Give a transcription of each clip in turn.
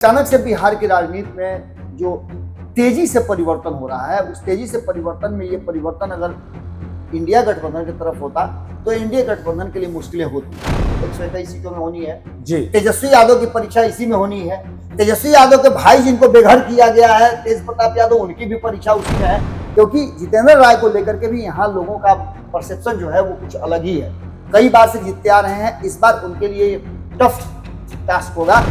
अचानक से बिहार की राजनीति में जो तेजी से परिवर्तन हो रहा है, उस तेजी से परिवर्तन में ये परिवर्तन अगर इंडिया गठबंधन की तरफ होता तो इंडिया गठबंधन के लिए मुश्किलें होती। 121 सीटों में होनी है जी। तेजस्वी यादव की परीक्षा इसी में होनी है। तेजस्वी यादव के भाई जिनको बेघर किया गया है, तेज प्रताप यादव, उनकी भी परीक्षा उसी में है, क्योंकि जितेंद्र राय को लेकर के भी यहाँ लोगों का परसेप्शन जो है वो कुछ अलग ही है। कई बार से जीतते आ रहे हैं, इस बार उनके लिए टफ टास्क होगा।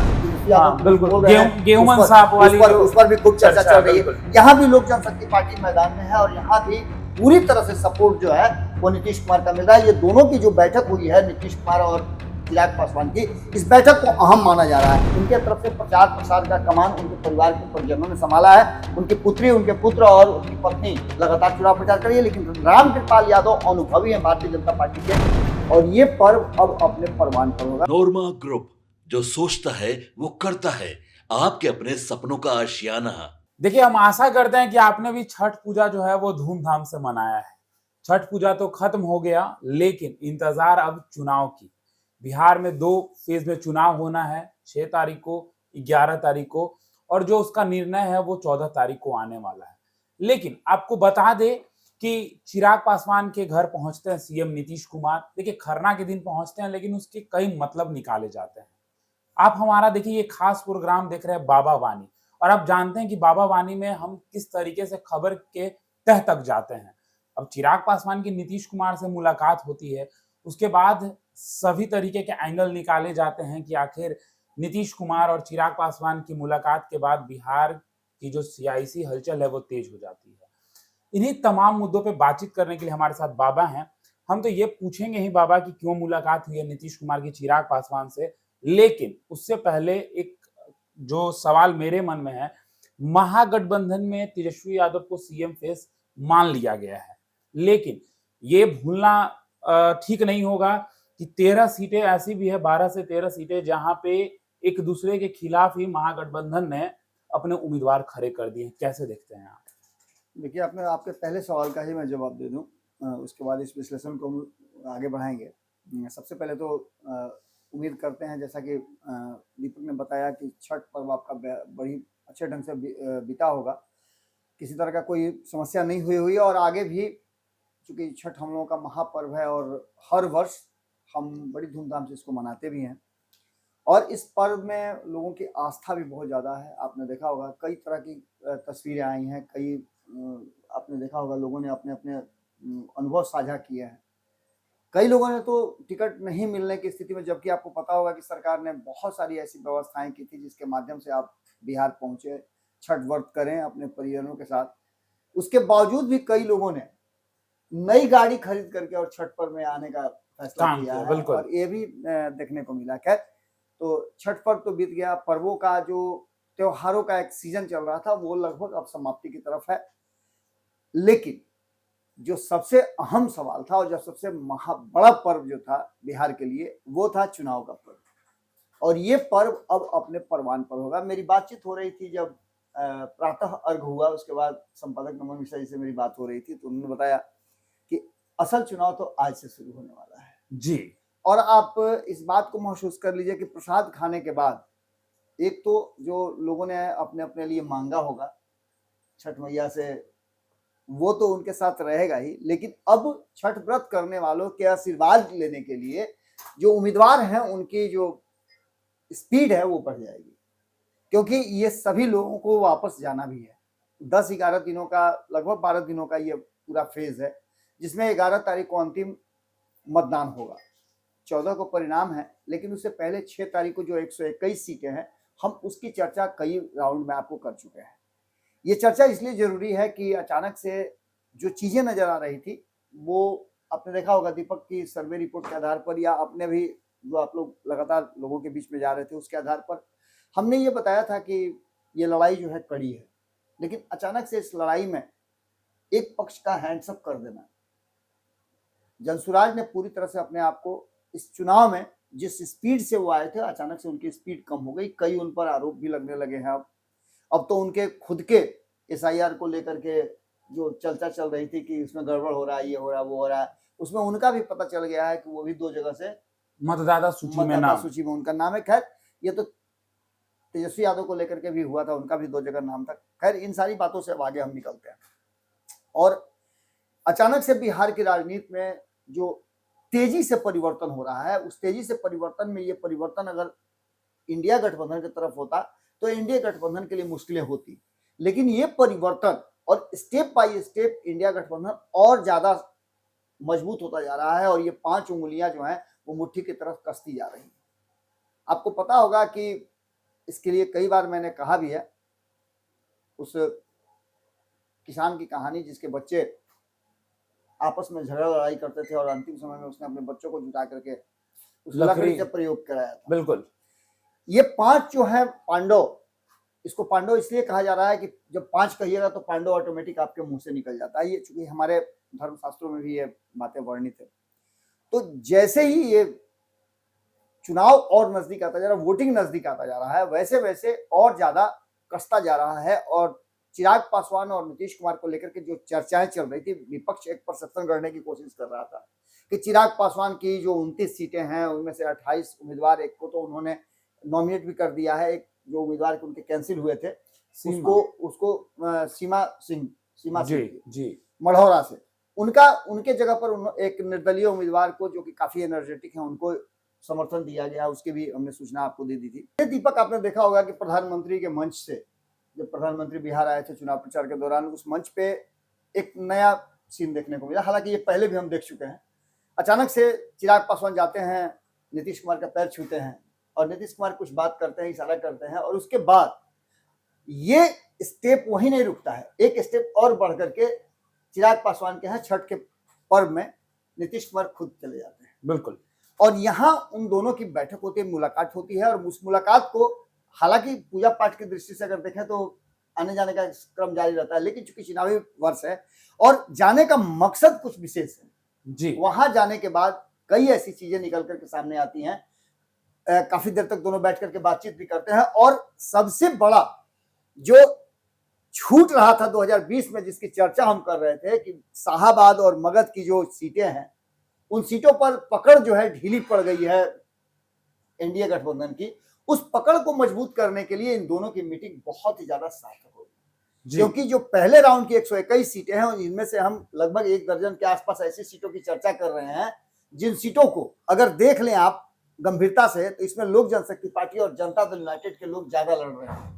बिल्कुल गेहूं साहब वाली उस पर भी खूब चर्चा चल रही है। यहाँ भी लोक जनशक्ति पार्टी मैदान में है और यहाँ भी पूरी तरह से सपोर्ट जो है वो नीतीश कुमार का मिल रहा है। ये दोनों की जो बैठक हुई है नीतीश कुमार और चिराग पासवान की, इस बैठक को अहम माना जा रहा है। उनके तरफ से प्रचार प्रसार का कमान उनके परिवार के परिजनों ने संभाला है। उनकी पुत्री, उनके पुत्र और उनकी पत्नी लगातार चुनाव प्रचार कर रही है, लेकिन रामकृपाल यादव अनुभवी है भारतीय जनता पार्टी के और ये पर्व अब अपने परवान पर होगा। नोरमा ग्रुप, जो सोचता है वो करता है, आपके अपने सपनों का आशियाना। देखिए, हम आशा करते हैं कि आपने भी छठ पूजा जो है वो धूमधाम से मनाया है। छठ पूजा तो खत्म हो गया, लेकिन इंतजार अब चुनाव की। बिहार में 2 फेज में चुनाव होना है, 6 तारीख को, 11 तारीख को, और जो उसका निर्णय है वो 14 तारीख को आने वाला है। लेकिन आपको बता दे कि चिराग पासवान के घर पहुंचते हैं सीएम नीतीश कुमार। देखिए, खरना के दिन पहुंचते हैं, लेकिन उसके कई मतलब निकाले जाते हैं। आप हमारा देखिए ये खास प्रोग्राम देख रहे हैं बाबा वानी, और आप जानते हैं कि बाबा वानी में हम किस तरीके से खबर के तह तक जाते हैं। अब चिराग पासवान की नीतीश कुमार से मुलाकात होती है, उसके बाद सभी तरीके के एंगल निकाले जाते हैं कि आखिर नीतीश कुमार और चिराग पासवान की मुलाकात के बाद बिहार की जो सियासी हलचल है वो तेज हो जाती है। इन्हीं तमाम मुद्दों पे बातचीत करने के लिए हमारे साथ बाबा हैं। हम तो ये पूछेंगे ही बाबा की क्यों मुलाकात हुई है नीतीश कुमार की चिराग पासवान से, लेकिन उससे पहले एक जो सवाल मेरे मन में है, महागठबंधन में तेजस्वी यादव को सीएम फेस मान लिया गया है, लेकिन ये भूलना ठीक नहीं होगा कि 13 सीटें ऐसी भी है, 12 से 13 सीटें जहां पे एक दूसरे के खिलाफ ही महागठबंधन ने अपने उम्मीदवार खड़े कर दिए। कैसे देखते हैं आप? देखिए, आपने आपके पहले सवाल का ही मैं जवाब दे दूं, उसके बाद इस विश्लेषण को हम आगे बढ़ाएंगे। सबसे पहले तो उम्मीद करते हैं, जैसा कि दीपक ने बताया, कि छठ पर्व आपका बड़ी अच्छे ढंग से बीता होगा, किसी तरह का कोई समस्या नहीं हुई और आगे भी, चूँकि छठ हम लोगों का महापर्व है और हर वर्ष हम बड़ी धूमधाम से इसको मनाते भी हैं और इस पर्व में लोगों की आस्था भी बहुत ज़्यादा है। आपने देखा होगा कई तरह की तस्वीरें आई हैं, कई आपने देखा होगा लोगों ने अपने अपने अनुभव साझा किए हैं। कई लोगों ने तो टिकट नहीं मिलने की स्थिति में, जबकि आपको पता होगा कि सरकार ने बहुत सारी ऐसी व्यवस्थाएं की थी जिसके माध्यम से आप बिहार पहुंचे, छठ व्रत करें अपने परिजनों के साथ। उसके बावजूद भी कई लोगों ने नई गाड़ी खरीद करके और छठ पर्व में आने का फैसला किया है और ये भी देखने को मिला। खैर, तो छठ पर्व तो बीत गया, पर्वों का जो त्योहारों का एक सीजन चल रहा था वो लगभग अब समाप्ति की तरफ है। लेकिन जो सबसे अहम सवाल था और जो सबसे बड़ा पर्व जो था बिहार के लिए, वो था चुनाव का पर्व और ये पर्व अब अपने परवान पर होगा। मेरी बातचीत हो रही थी जब प्रातः अर्घ हुआ, उसके बाद संपादक नमन मिश्रा जी से मेरी बात हो रही थी, तो उन्होंने बताया कि असल चुनाव तो आज से शुरू होने वाला है जी। और आप इस बात को महसूस कर लीजिए कि प्रसाद खाने के बाद एक तो जो लोगों ने अपने अपने लिए मांगा होगा छठ मैया से, वो तो उनके साथ रहेगा ही, लेकिन अब छठ व्रत करने वालों के आशीर्वाद लेने के लिए जो उम्मीदवार हैं उनकी जो स्पीड है वो बढ़ जाएगी, क्योंकि ये सभी लोगों को वापस जाना भी है। 10-11 दिनों का, लगभग 12 दिनों का ये पूरा फेज है, जिसमें 11 तारीख को अंतिम मतदान होगा, 14 को परिणाम है, लेकिन उससे पहले 6 तारीख को जो 121 सीटें हैं, हम उसकी चर्चा कई राउंड में आपको कर चुके हैं। ये चर्चा इसलिए जरूरी है कि अचानक से जो चीजें नजर आ रही थी, वो आपने देखा होगा दीपक की सर्वे रिपोर्ट के आधार पर, या अपने भी जो आप लोग लगातार लोगों के बीच में जा रहे थे उसके आधार पर, हमने ये बताया था कि ये लड़ाई जो है कड़ी है, लेकिन अचानक से इस लड़ाई में एक पक्ष का हैंड्सअप कर देना, जनसुराज ने पूरी तरह से अपने आप को इस चुनाव में जिस स्पीड से वो आए थे, अचानक से उनकी स्पीड कम हो गई। कई उन पर आरोप भी लगने लगे हैं। अब तो उनके खुद के एसआईआर को लेकर के जो चर्चा चल रही थी कि उसमें गड़बड़ हो रहा है, ये हो रहा है, वो हो रहा है, उसमें उनका भी पता चल गया है कि वो भी 2 जगह से मतदाता सूची में उनका नाम है। खैर, ये तो तेजस्वी यादव को लेकर के भी हुआ था, उनका भी 2 जगह नाम था। खैर इन सारी बातों से अब आगे हम निकलते हैं। और अचानक से बिहार की राजनीति में जो तेजी से परिवर्तन हो रहा है, उस तेजी से परिवर्तन में ये परिवर्तन अगर इंडिया गठबंधन की तरफ होता तो इंडिया गठबंधन के लिए मुश्किलें होती, लेकिन ये परिवर्तन और स्टेप बाय स्टेप इंडिया गठबंधन और ज्यादा मजबूत होता जा रहा है और ये 5 उंगलियां जो हैं वो मुट्ठी की तरफ कसती जा रही हैं। आपको पता होगा कि इसके लिए कई बार मैंने कहा भी है, उस किसान की कहानी जिसके बच्चे आपस में झगड़ा लड़ाई करते थे और अंतिम समय में उसने अपने बच्चों को जुटा करके उस लकड़ी से प्रयोग कराया था। बिल्कुल। ये 5 जो है पांडव, इसको पांडव इसलिए कहा जा रहा है कि जब 5 कहिएगा तो पांडव ऑटोमेटिक आपके मुंह से निकल जाता है। ये चूंकि हमारे धर्मशास्त्रों में भी ये बातें वर्णित है। तो जैसे ही ये चुनाव और नजदीक आता जा रहा है, वोटिंग नजदीक आता जा रहा है, वैसे वैसे और ज्यादा कसता जा रहा है। और चिराग पासवान और नीतीश कुमार को लेकर के जो चर्चाएं चल रही थी, विपक्ष एक परसेप्शन करने की कोशिश कर रहा था कि चिराग पासवान की जो 29 सीटें हैं उनमें से 28 उम्मीदवार, एक को तो उन्होंने नॉमिनेट भी कर दिया है, एक जो उम्मीदवार के उनके कैंसिल हुए थे उसको सीमा सिंह जी मढ़ौरा से, उनके जगह पर एक निर्दलीय उम्मीदवार को जो कि काफी एनर्जेटिक है उनको समर्थन दिया गया। उसकी भी हमने सूचना आपको दे दी थी। दीपक, आपने देखा होगा कि प्रधानमंत्री के मंच से जब प्रधानमंत्री बिहार आए थे चुनाव प्रचार के दौरान, उस मंच पे एक नया सीन देखने को मिला। हालांकि ये पहले भी हम देख चुके हैं। अचानक से चिराग पासवान जाते हैं, नीतीश कुमार का पैर छूते हैं और नीतीश कुमार कुछ बात करते हैं, इशारा करते हैं और उसके बाद ये स्टेप वहीं नहीं रुकता है, एक स्टेप और बढ़ करके चिराग पासवान के यहाँ छठ के पर्व में नीतीश कुमार खुद चले जाते हैं। बिल्कुल। और यहाँ उन दोनों की बैठक होती है, मुलाकात होती है और उस मुलाकात को हालांकि पूजा पाठ की दृष्टि से अगर देखें तो आने जाने का क्रम जारी रहता है, लेकिन चूंकि चुनावी वर्ष है और जाने का मकसद कुछ विशेष है जी। वहां जाने के बाद कई ऐसी चीजें निकल करके सामने आती हैं। काफी देर तक दोनों बैठ करके बातचीत भी करते हैं और सबसे बड़ा जो छूट रहा था 2020 में, जिसकी चर्चा हम कर रहे थे कि शाहाबाद और मगध की जो सीटें हैं, उन सीटों पर पकड़ जो है ढीली पड़ गई है एनडीए गठबंधन की। उस पकड़ को मजबूत करने के लिए इन दोनों की मीटिंग बहुत ही ज्यादा सार्थक होगी, क्योंकि जो पहले राउंड की 121 सीटें हैं इनमें से हम लगभग 1 दर्जन के आसपास ऐसी सीटों की चर्चा कर रहे हैं जिन सीटों को अगर देख लें आप गंभीरता से तो इसमें लोक जनशक्ति पार्टी और जनता दल यूनाइटेड के लोग ज्यादा लड़ रहे हैं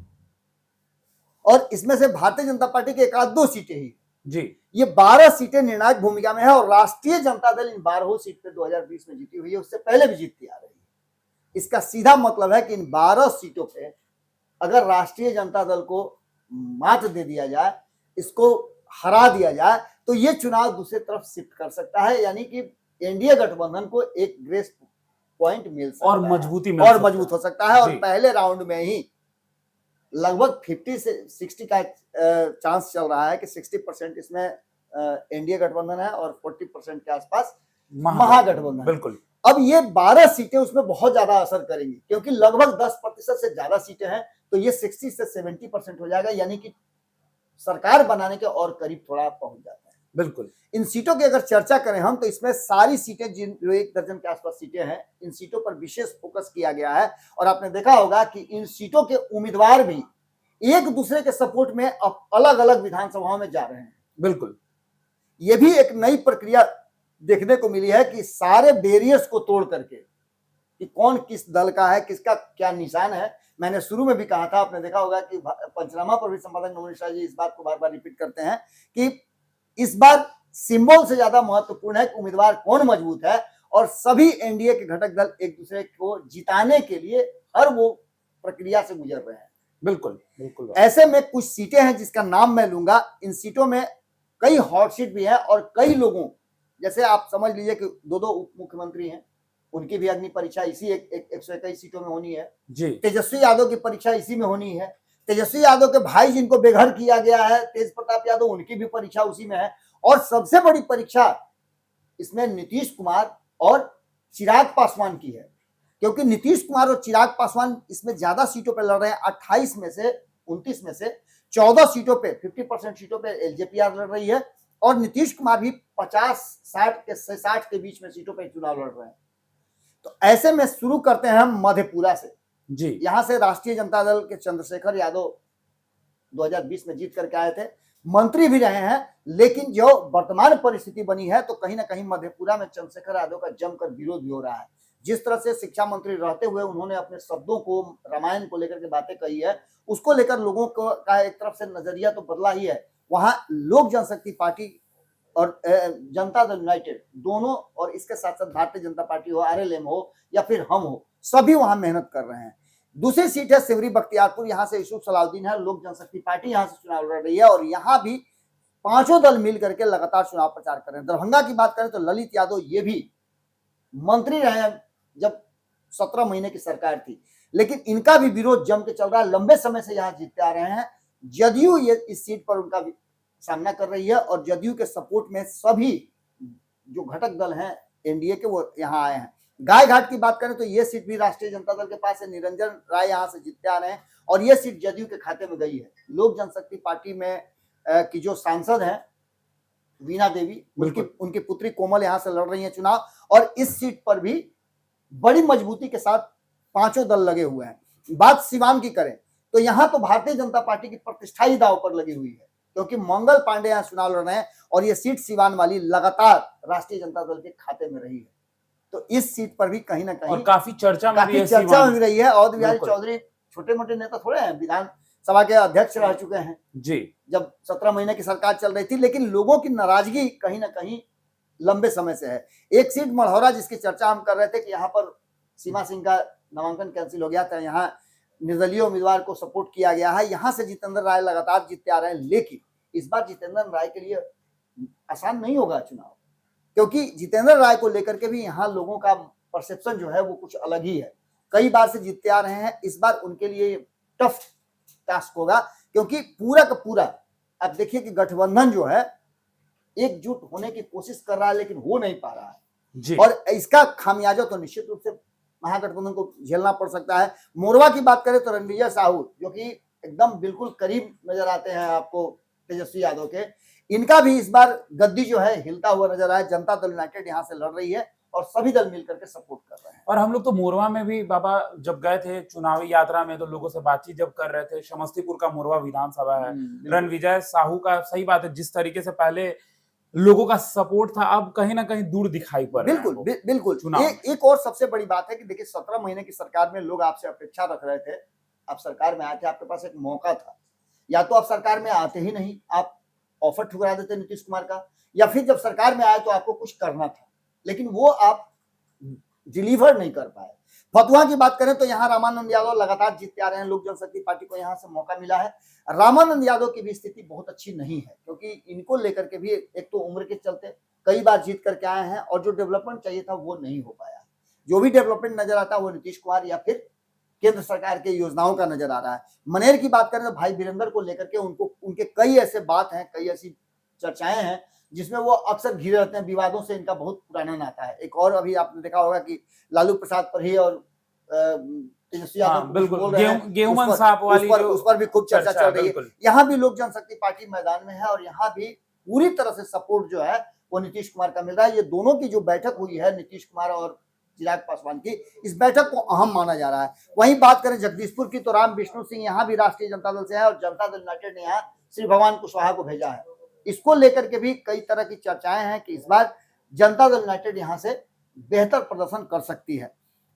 और इसमें से भारतीय जनता पार्टी की 1-2 सीटें ही जी। ये 12 सीटें निर्णायक भूमिका में है और राष्ट्रीय जनता दल इन 12 सीट पे 2020 में जीती हुई है, उससे पहले भी जीतती आ रही है। इसका सीधा मतलब है कि इन 12 सीटों पे अगर राष्ट्रीय जनता दल को मात दे दिया जाए, इसको हरा दिया जाए, तो ये चुनाव दूसरी तरफ शिफ्ट कर सकता है, यानी कि एनडीए गठबंधन को एक ग्रेस पॉइंट मिल सकता और है मजबूत हो सकता है और पहले राउंड में ही लगभग 50 से 60 का चांस चल रहा है कि 60% इसमें एनडीए गठबंधन है और 40% के आसपास महागठबंधन। बिल्कुल। अब ये 12 सीटें उसमें बहुत ज्यादा असर करेंगी, क्योंकि लगभग 10% से ज्यादा सीटें हैं, तो ये 60 से 70% हो जाएगा, यानी कि सरकार बनाने के और करीब थोड़ा पहुंच जाता है। बिल्कुल। इन सीटों की अगर चर्चा करें हम तो इसमें सारी सीटें जो 1 दर्जन के आसपास सीटें हैं, इन सीटों पर विशेष फोकस किया गया है और आपने देखा होगा कि इन सीटों के उम्मीदवार भी एक दूसरे के सपोर्ट में अलग अलग विधानसभाओं में जा रहे हैं। बिल्कुल। यह भी एक नई प्रक्रिया देखने को मिली है कि सारे बैरियर्स को तोड़ करके कि कौन किस दल का है, किसका क्या निशान है। मैंने शुरू में भी कहा था, आपने देखा होगा कि पंचनामा पर भी संपादक नवनीत शाह जी इस बात को बार बार रिपीट करते हैं कि इस बार सिंबल से ज्यादा महत्वपूर्ण है कि उम्मीदवार कौन मजबूत है और सभी एनडीए के घटक दल एक दूसरे को जिताने के लिए हर वो प्रक्रिया से गुजर रहे हैं। बिल्कुल बिल्कुल। ऐसे में कुछ सीटें हैं जिसका नाम मैं लूंगा। इन सीटों में कई हॉट सीट भी है और कई लोगों, जैसे आप समझ लीजिए कि 2 उप मुख्यमंत्री हैं, उनकी भी अग्नि परीक्षा इसी 121 सीटों में होनी है जी। तेजस्वी यादव की परीक्षा इसी में होनी है। तेजस्वी यादव के भाई जिनको बेघर किया गया है, तेज प्रताप यादव, उनकी भी परीक्षा उसी में है। और सबसे बड़ी परीक्षा इसमें नीतीश कुमार और चिराग पासवान की है, क्योंकि नीतीश कुमार और चिराग पासवान इसमें ज्यादा सीटों पर लड़ रहे हैं। 28 में से 29 में से 14 सीटों पे 50% सीटों पे एलजेपीआर लड़ रही है और नीतीश कुमार भी 50-60 के बीच में सीटों पर चुनाव लड़ रहे हैं। तो ऐसे में शुरू करते हैं हम मधेपुरा से जी यहाँ से राष्ट्रीय जनता दल के चंद्रशेखर यादव 2020 में जीत करके आए थे, मंत्री भी रहे हैं, लेकिन जो वर्तमान परिस्थिति बनी है तो कहीं ना कहीं मधेपुरा में चंद्रशेखर यादव का जमकर विरोध भी हो रहा है। जिस तरह से शिक्षा मंत्री रहते हुए उन्होंने अपने शब्दों को, रामायण को लेकर के बातें कही है, उसको लेकर लोगों का एक तरफ से नजरिया तो बदला ही है। वहां लोक जनशक्ति पार्टी और जनता दल यूनाइटेड दोनों, और इसके साथ साथ भारतीय जनता पार्टी हो, आरएलएम हो या फिर हम हो, सभी वहां मेहनत कर रहे हैं। दूसरी सीट है सिवरी बख्तियारपुर, यहाँ से यूसुफ सलाउद्दीन है, लोक जनशक्ति पार्टी यहाँ से चुनाव लड़ रही है और यहाँ भी पांचों दल मिल करके लगातार चुनाव प्रचार कर रहे हैं। दरभंगा की बात करें तो ललित यादव ये भी मंत्री रहे हैं जब 17 महीने की सरकार थी, लेकिन इनका भी विरोध जम के चल रहा है, लंबे समय से यहाँ जीतते आ रहे हैं। जदयू ये इस सीट पर उनका सामना कर रही है और जदयू के सपोर्ट में सभी जो घटक दल हैं एनडीए के वो यहाँ आए हैं। गायघाट की बात करें तो ये सीट भी राष्ट्रीय जनता दल के पास है, निरंजन राय यहाँ से जीतते आ रहे हैं और ये सीट जदयू के खाते में गई है। लोक जनशक्ति पार्टी में की जो सांसद हैं वीणा देवी, उनकी पुत्री कोमल यहाँ से लड़ रही है चुनाव और इस सीट पर भी बड़ी मजबूती के साथ पांचों दल लगे हुए हैं। बात सिवान की करें तो यहाँ तो भारतीय जनता पार्टी की प्रतिष्ठा ही दांव पर लगी हुई है, क्योंकि मंगल पांडे यहाँ चुनाव लड़ रहे हैं और ये सीट सिवान वाली लगातार राष्ट्रीय जनता दल के खाते में रही है। तो इस सीट पर भी कहीं ना कहीं काफी चर्चा में भी रही है। अवध बिहारी चौधरी छोटे मोटे नेता थोड़े हैं, विधानसभा के अध्यक्ष रह चुके हैं जी, जब 17 महीने की सरकार चल रही थी, लेकिन लोगों की नाराजगी कहीं ना कहीं लंबे समय से है। एक सीट मढ़ौरा जिसकी चर्चा हम कर रहे थे कि यहाँ पर सीमा सिंह का नामांकन कैंसिल हो गया था, यहाँ निर्दलीय उम्मीदवार को सपोर्ट किया गया है, यहाँ से जितेंद्र राय लगातार जीतते आ रहे हैं, लेकिन इस बार जितेंद्र राय के लिए आसान नहीं होगा चुनाव, क्योंकि जितेंद्र राय को लेकर के भी यहाँ लोगों का परसेप्शन जो है वो कुछ अलग ही है। कई बार से जीतते आ रहे हैं, इस बार उनके लिए टफ टास्क होगा, क्योंकि पूरा का पूरा अब देखिए कि गठबंधन जो है एकजुट होने की कोशिश कर रहा है लेकिन हो नहीं पा रहा है जी। और इसका खामियाजा तो निश्चित रूप से महागठबंधन को झेलना पड़ सकता है। मोरवा की बात करें तो रणविजय साहू जो कि एकदम बिल्कुल करीब नजर आते हैं आपको तेजस्वी यादव के, इनका भी इस बार गद्दी जो है हिलता हुआ नजर आया। जनता दल यूनाइटेड यहाँ से लड़ रही है और सभी दल मिलकर के सपोर्ट कर रहे हैं। और हम लोग तो मोरवा में भी बाबा जब गए थे चुनावी यात्रा में तो लोगों से बातचीत जब कर रहे थे, समस्तीपुर का मोरवा विधानसभा है, रणविजय साहू का सही बात है, जिस तरीके से पहले लोगों का सपोर्ट था अब कहीं ना कहीं दूर दिखाई पड़ रहा है। बिल्कुल एक और सबसे बड़ी बात है कि देखिए 17 महीने की सरकार में लोग आपसे अपेक्षा रख रहे थे, आप सरकार में आए थे, आपके पास एक मौका था, या तो आप सरकार में आते ही नहीं, आप ऑफर ठुकरा देते नीतीश कुमार का, या फिर जब सरकार में आए तो आपको कुछ करना था, लेकिन वो आप डिलीवर नहीं कर पाए। फतुहा की बात करें तो यहाँ रामानंद यादव लगातार जीतते आ रहे हैं, लोक जनशक्ति पार्टी को यहाँ से मौका मिला है। रामानंद यादव की भी स्थिति बहुत अच्छी नहीं है, क्योंकि इनको लेकर के भी एक तो उम्र के चलते कई बार जीत करके आए हैं और जो डेवलपमेंट चाहिए था वो नहीं हो पाया। जो भी डेवलपमेंट नजर आता है वो नीतीश कुमार या फिर केंद्र सरकार के योजनाओं का नजर आ रहा है। मनेर की बात करें तो भाई वीरेंद्र को लेकर के उनके कई ऐसे बात हैं, कई ऐसी चर्चाएं हैं जिसमें वो अक्सर घिरे रहते हैं, विवादों से इनका बहुत पुराना नाता है। एक और अभी आपने देखा होगा कि लालू प्रसाद पर ही और तेजस्वी यादव बिल्कुल गेहूं साहब वाली उस पर भी खूब चर्चा चल रही है। यहाँ भी लोक जनशक्ति पार्टी मैदान में है और यहाँ भी पूरी तरह से सपोर्ट जो है वो नीतीश कुमार का मिल रहा है। ये दोनों की जो बैठक हुई है नीतीश कुमार और चिराग पासवान की, इस बैठक को अहम माना जा रहा है। वहीं बात करें जगदीशपुर की तो राम विष्णु सिंह यहाँ भी राष्ट्रीय जनता दल से है और जनता दल यूनाइटेड ने यहाँ श्री भगवान कुशवाहा को भेजा है। इसको लेकर के भी कई तरह की चर्चाएं हैं कि इस बार जनता दल यूनाइटेड यहाँ से बेहतर प्रदर्शन कर सकती है।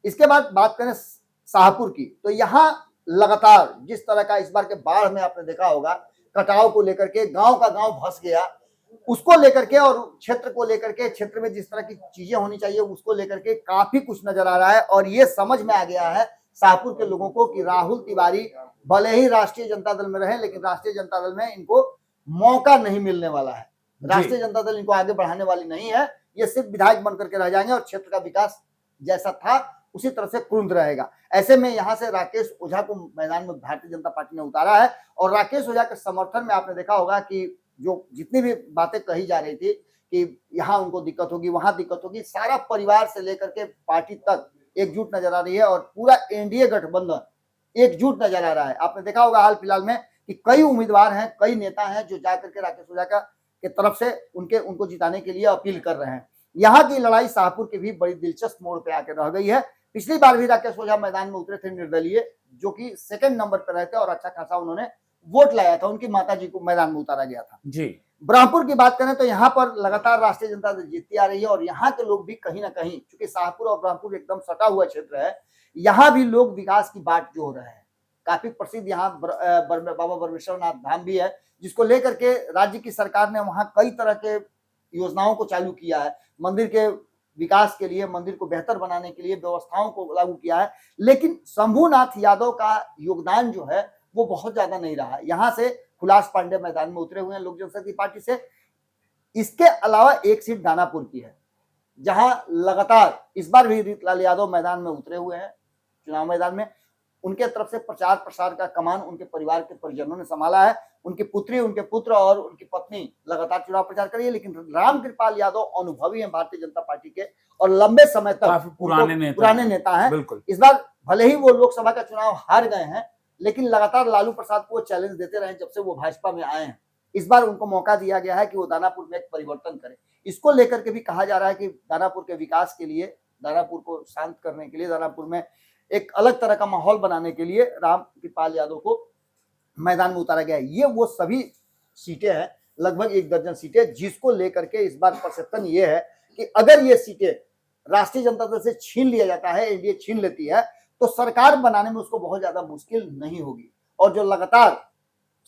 इसके बाद बात करें शाहपुर की तो यहाँ लगातार जिस तरह का इस बार के बाढ़ में आपने देखा होगा, कटाव को लेकर के गांव का गांव धंस गया, उसको लेकर के और क्षेत्र को लेकर के, क्षेत्र में जिस तरह की चीजें होनी चाहिए उसको लेकर के काफी कुछ नजर आ रहा है। और ये समझ में आ गया है शाहपुर के लोगों को कि राहुल तिवारी भले ही राष्ट्रीय जनता दल में रहे, लेकिन राष्ट्रीय जनता दल में इनको मौका नहीं मिलने वाला है। राष्ट्रीय जनता दल इनको आगे बढ़ाने वाली नहीं है, ये सिर्फ विधायक बनकर के रह जाएंगे और क्षेत्र का विकास जैसा था उसी तरह से कुंद रहेगा। ऐसे में यहाँ से राकेश ओझा को मैदान में भारतीय जनता पार्टी ने उतारा है और राकेश ओझा के समर्थन में आपने देखा होगा कि जो जितनी भी बातें कही जा रही थी कि यहाँ उनको दिक्कत होगी, वहां दिक्कत होगी, सारा परिवार से लेकर के पार्टी तक एकजुट नजर आ रही है और पूरा एनडीए गठबंधन एकजुट नजर आ रहा है। आपने देखा होगा हाल फिलहाल में कि कई उम्मीदवार हैं, कई नेता हैं जो जाकर के राकेश ओझा के तरफ से उनको जिताने के लिए अपील कर रहे हैं। यहाँ की लड़ाई शाहपुर की भी बड़ी दिलचस्प मोड़ पे आकर रह गई है। पिछली बार भी राकेश ओझा मैदान में उतरे थे निर्दलीय, जो कि सेकंड नंबर पर रहे थे और अच्छा खासा उन्होंने वोट लाया था, उनकी माता जी को मैदान में उतारा गया था जी। ब्रह्मपुर की बात करें तो यहाँ पर लगातार राष्ट्रीय जनता दल जीतती आ रही है और यहाँ के लोग भी कहीं ना कहीं, चूंकि शाहपुर और ब्रह्मपुर एकदम सटा हुआ क्षेत्र है, यहाँ भी लोग विकास की बात जोड़ रहे हैं। काफी प्रसिद्ध यहाँ बाबा बरमेश्वर नाथ धाम भी है, जिसको लेकर के राज्य की सरकार ने वहाँ कई तरह के योजनाओं को चालू किया है, मंदिर के विकास के लिए, मंदिर को बेहतर बनाने के लिए व्यवस्थाओं को लागू किया है। लेकिन शंभूनाथ यादव का योगदान जो है वो बहुत ज्यादा नहीं रहा। यहाँ से हुलास पांडे मैदान में उतरे हुए हैं लोक जनशक्ति पार्टी से। इसके अलावा एक सीट दानापुर की है, जहां लगातार इस बार भी रीतलाल यादव मैदान में उतरे हुए हैं चुनाव मैदान में। उनके तरफ से प्रचार प्रसार का कमान उनके परिवार के परिजनों ने संभाला है। उनकी पुत्री, उनके पुत्र और उनकी पत्नी लगातार चुनाव प्रचार करिए। लेकिन रामकृपाल यादव अनुभवी हैं भारतीय जनता पार्टी के और लंबे समय तक पुराने नेता हैं। बिल्कुल। इस बार भले ही वो लोकसभा का चुनाव हार गए हैं, लेकिन लगातार लालू प्रसाद को चैलेंज देते रहे जब से वो भाजपा में आए हैं। इस बार उनको मौका दिया गया है कि वो दानापुर में एक परिवर्तन करें। इसको लेकर के भी कहा जा रहा है कि दानापुर के विकास के लिए, दानापुर को शांत करने के लिए, दानापुर में एक अलग तरह का माहौल बनाने के लिए रामकृपाल यादव को मैदान में उतारा गया है। ये वो सभी सीटें हैं, लगभग 1 दर्जन सीटें, जिसको लेकर के इस बार परसेप्शन ये है कि अगर ये सीटें राष्ट्रीय जनता दल से छीन लिया जाता है, एनडीए छीन लेती है, तो सरकार बनाने में उसको बहुत ज्यादा मुश्किल नहीं होगी। और जो लगातार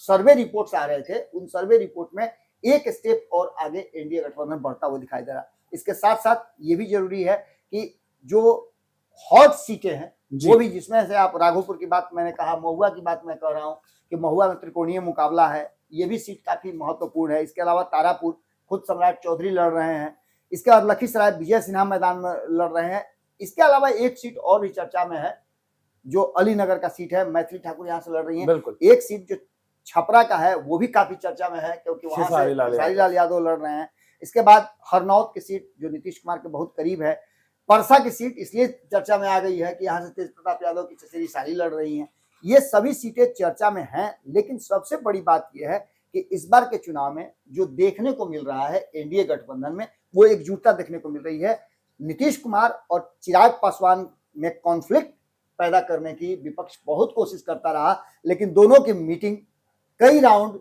सर्वे रिपोर्ट्स आ रहे थे, उन सर्वे रिपोर्ट में एक स्टेप और आगे एनडीए गठबंधन बढ़ता हुआ दिखाई दे रहा है। इसके साथ साथ ये भी जरूरी है कि जो हॉट सीटें हैं वो भी, जिसमें से आप राघोपुर की बात मैंने कहा, महुआ की बात मैं कह रहा हूं कि महुआ में त्रिकोणीय मुकाबला है, ये भी सीट काफी महत्वपूर्ण है। इसके अलावा तारापुर खुद सम्राट चौधरी लड़ रहे हैं। इसके बाद लखीसराय विजय सिन्हा मैदान में लड़ रहे हैं। इसके अलावा एक सीट और भी चर्चा में है, जो अलीनगर का सीट है, मैथिली ठाकुर यहाँ से लड़ रही हैं। एक सीट जो छपरा का है वो भी काफी चर्चा में है, क्योंकि वहां से खेसारीलाल यादव लड़ रहे हैं। इसके बाद हरनौत की सीट जो नीतीश कुमार के बहुत करीब है। परसा की सीट इसलिए चर्चा में आ गई है कि यहाँ से तेज प्रताप यादव की चचेरी साली लड़ रही हैं। ये सभी सीटें चर्चा में हैं, लेकिन सबसे बड़ी बात यह है कि इस बार के चुनाव में जो देखने को मिल रहा है एनडीए गठबंधन में, वो एकजुटता देखने को मिल रही है। नीतीश कुमार और चिराग पासवान में कॉन्फ्लिक्ट पैदा करने की विपक्ष बहुत कोशिश करता रहा, लेकिन दोनों की मीटिंग, कई राउंड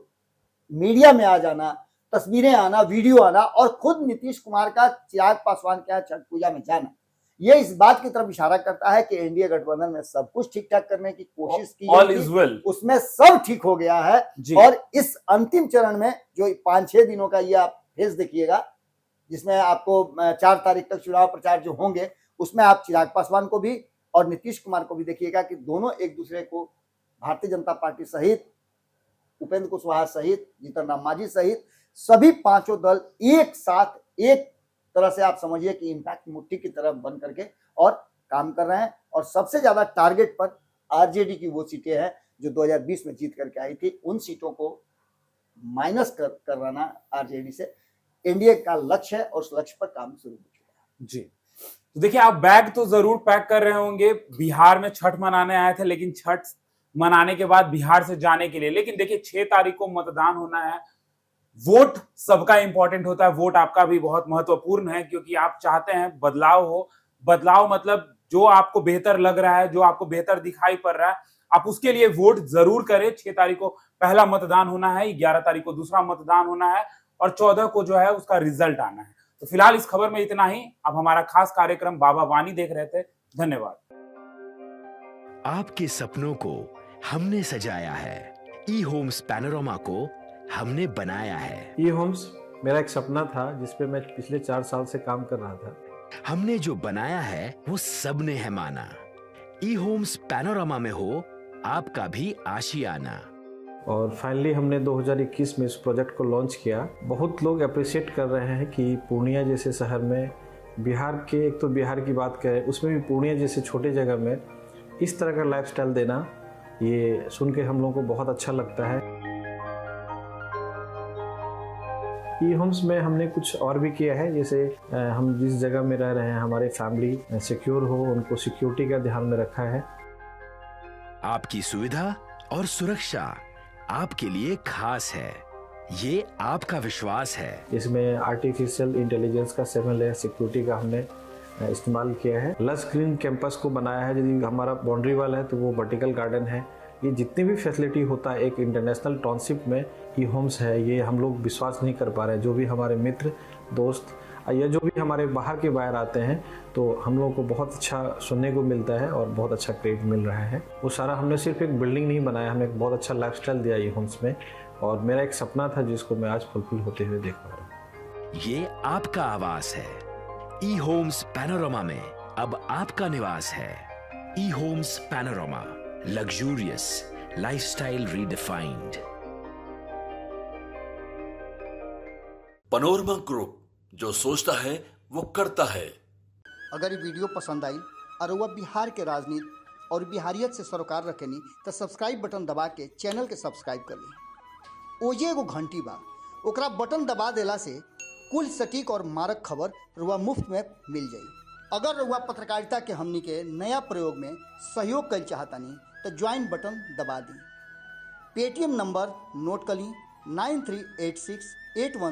मीडिया में आ जाना, तस्वीरें आना, वीडियो आना और खुद नीतीश कुमार का चिराग पासवान के यहाँ छठ पूजा में जाना, ये इस बात की तरफ इशारा करता है कि एनडीए गठबंधन में सब कुछ ठीक ठाक करने की कोशिश की गई, उसमें सब ठीक हो गया है। और इस अंतिम चरण में जो 5-6 दिनों का ये आप फेज देखिएगा, जिसमें आपको 4 तारीख तक चुनाव प्रचार जो होंगे, उसमें आप चिराग पासवान को भी और नीतीश कुमार को भी देखिएगा कि दोनों एक दूसरे को, भारतीय जनता पार्टी सहित, उपेंद्र कुशवाहा सहित, जीतन राम मांझी सहित सभी पांचों दल एक साथ, एक तरह से आप समझिए कि इम्पैक्ट मुट्ठी की तरफ बन करके और काम कर रहे हैं। और सबसे ज्यादा टारगेट पर आरजेडी की वो सीटें हैं जो 2020 में जीत करके आई थी, उन सीटों को माइनस करवाना आरजेडी से एनडीए का लक्ष्य है और उस लक्ष्य पर काम शुरू हो चुका है। जी, तो देखिए, आप बैग तो जरूर पैक कर रहे होंगे। बिहार में छठ मनाने आए थे, लेकिन छठ मनाने के बाद बिहार से जाने के लिए, लेकिन देखिए 6 तारीख को मतदान होना है। वोट सबका इंपॉर्टेंट होता है, वोट आपका भी बहुत महत्वपूर्ण है, क्योंकि आप चाहते हैं बदलाव हो। बदलाव मतलब जो आपको बेहतर लग रहा है, जो आपको बेहतर दिखाई पड़ रहा है, आप उसके लिए वोट जरूर करें। 6 तारीख को पहला मतदान होना है, 11 तारीख को दूसरा मतदान होना है और 14 को जो है उसका रिजल्ट आना है। तो फिलहाल इस खबर में इतना ही। अब हमारा खास कार्यक्रम बाबा वाणी देख रहे थे। धन्यवाद। आपके सपनों को हमने सजाया है, ई होम्स पैनोरमा को हमने बनाया है। ई होम्स मेरा एक सपना था, जिसपे मैं पिछले 4 साल से काम कर रहा था। हमने जो बनाया है वो सबने है माना। ई होम्स पैनोरमा में हो आपका भी आशियाना। और फाइनली हमने 2021 में इस प्रोजेक्ट को लॉन्च किया। बहुत लोग अप्रिशिएट कर रहे हैं कि पूर्णिया जैसे शहर में, बिहार के, एक तो बिहार की बात करें, उसमें भी पूर्णिया जैसे छोटे जगह में इस तरह का लाइफस्टाइल देना, ये सुन के हम लोगों को बहुत अच्छा लगता है। ई होम्स में हमने कुछ और भी किया है, जैसे हम जिस जगह में रह रहे हैं हमारे फैमिली सिक्योर हो, उनको सिक्योरिटी का ध्यान में रखा है। आपकी सुविधा और सुरक्षा आपके लिए खास है, ये आपका विश्वास है। इसमें आर्टिफिशियल इंटेलिजेंस का 7 लेयर सिक्योरिटी का हमने इस्तेमाल किया है। लस ग्रीन कैंपस को बनाया है। यदि हमारा बाउंड्री वाल है तो वो वर्टिकल गार्डन है। ये जितनी भी फैसिलिटी होता है एक इंटरनेशनल टाउनशिप में ई होम्स है, ये हम लोग विश्वास नहीं कर पा रहे हैं। जो भी हमारे मित्र दोस्त या जो भी हमारे बाहर के बाहर आते हैं तो हम लोगों को बहुत अच्छा सुनने को मिलता है और बहुत अच्छा क्रेडिट मिल रहा है। वो सारा हमने सिर्फ एक बिल्डिंग नहीं बनाया, हमें एक बहुत अच्छा लाइफस्टाइल दिया ई होम्स में, और मेरा एक सपना था जिसको मैं आज फुलफिल होते हुए देख पा रहा हूँ। ये आपका आवास है। ई होम्स पैनोरामा में अब आपका निवास है। E homes panorama, luxurious lifestyle redefined. Panorama group, जो सोचता है वो करता है। अगर ये वीडियो पसंद आई और वह बिहार के राजनीति और बिहारियत से सरोकार रखेनी तो सब्सक्राइब बटन दबा के चैनल के सब्सक्राइब कर ली। ओजे एगो घंटी बा, ओकरा बटन दबा देला से कुल सटीक और मारक खबर रुआ मुफ्त में मिल जाई। अगर रुआ पत्रकारिता के हमनी के नया प्रयोग में सहयोग कर चाहतानी तो ज्वाइन बटन दबा दी। पेटीएम नंबर नोट कर ली 938681